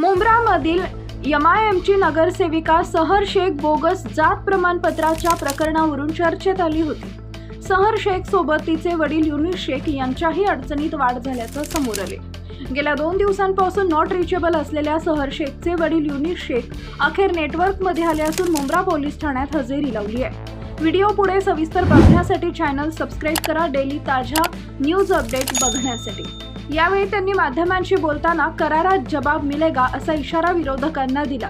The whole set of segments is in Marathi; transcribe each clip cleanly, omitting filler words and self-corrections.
मुंब्रामधील एमआयएमची नगरसेविका सहर शेख बोगस जात प्रमाणपत्राच्या प्रकरणावरून चर्चेत आली होती। सहर शेख सोबत तिचे वडील युनिस शेख यांच्याही अडचणीत वाढ झाल्याचं समोर आले। गेल्या 2 दिवसांपासून नॉट रिचेबल असलेल्या सहर शेखचे वडील युनिस शेख अखेर नेटवर्कमध्ये आले असून मुंब्रा पोलीस ठाण्यात हजेरी लावली आहे। व्हिडिओ पुढे सविस्तर बघण्यासाठी चॅनल सबस्क्राइब करा। डेली ताज्या न्यूज अपडेट बघण्यासाठी। यावेळी त्यांनी माध्यमांशी बोलताना करारात जबाब मिलेगा असा इशारा विरोधकांना दिला।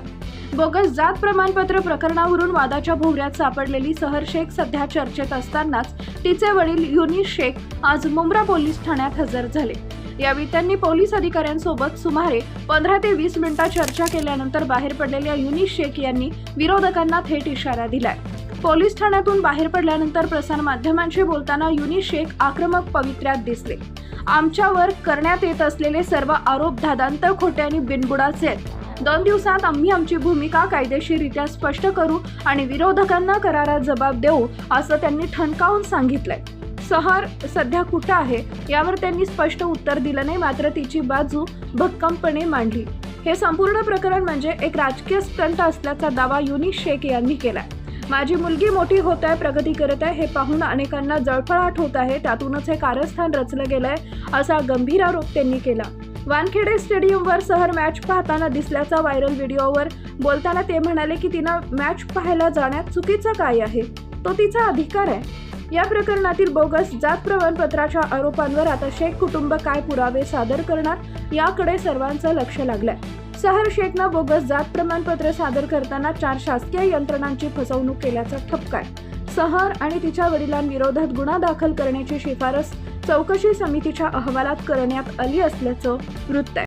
बोगस जात प्रमाणपत्र प्रकरणावरून वादाच्या भोवऱ्यात सापडलेली सहर शेख सध्या चर्चेत असतानाच तिचे वडील युनिस शेख आज मुंब्रा पोलीस ठाण्यात हजर झाले। यावेळी त्यांनी पोलीस अधिकाऱ्यांसोबत सुमारे 15 ते 20 मिनिटं चर्चा केल्यानंतर बाहेर पडलेल्या युनिस शेख यांनी विरोधकांना थेट इशारा दिलाय। पोलीस ठाण्यातून बाहेर पडल्यानंतर प्रसारमाध्यमांशी बोलताना युनिस शेख आक्रमक पवित्र्यात दिसले। आमच्यावर करण्यात येत असलेले सर्व आरोप धादांतर खोटे आणि बिनबुडाचे आहेत। 2 दिवसात आम्ही आमची भूमिका कायदेशीररित्या स्पष्ट करू आणि विरोधकांना करारात जबाब देऊ असं त्यांनी ठणकावून सांगितलंय। सहर सध्या कुठे आहे यावर त्यांनी स्पष्ट उत्तर दिलं नाही, मात्र तिची बाजू भक्कमपणे मांडली। हे संपूर्ण प्रकरण म्हणजे एक राजकीय स्टंट असल्याचा दावा युनिस शेख यांनी केलाय। माझी मुलगी मोठी होत आहे, प्रगती करत आहे, हे पाहून अनेकांना जळफळाट होत आहे, त्यातूनच हे कारस्थान रचलं गेलंय असा गंभीर आरोप त्यांनी केला। वानखेडे स्टेडियमवर सहर मॅच पाहताना दिसल्याचा व्हायरल व्हिडिओवर बोलताना ते म्हणाले की तिनं मॅच पाहायला जाण्यात चुकीचं काय आहे, तो तिचा अधिकार आहे। या प्रकरणातील बोगस जात प्रमाणपत्राच्या आरोपांवर आता शेख कुटुंब काय पुरावे सादर करणार याकडे सर्वांचं लक्ष लागलंय। सहर शेखनं बोगस जात प्रमाणपत्र सादर करताना 4 शासकीय यंत्रणांची फसवणूक केल्याचा ठपका आहे। सहर आणि तिच्या वडिलांविरोधात गुन्हा दाखल करण्याची शिफारस चौकशी समितीच्या अहवालात करण्यात आली असल्याचं वृत्त आहे।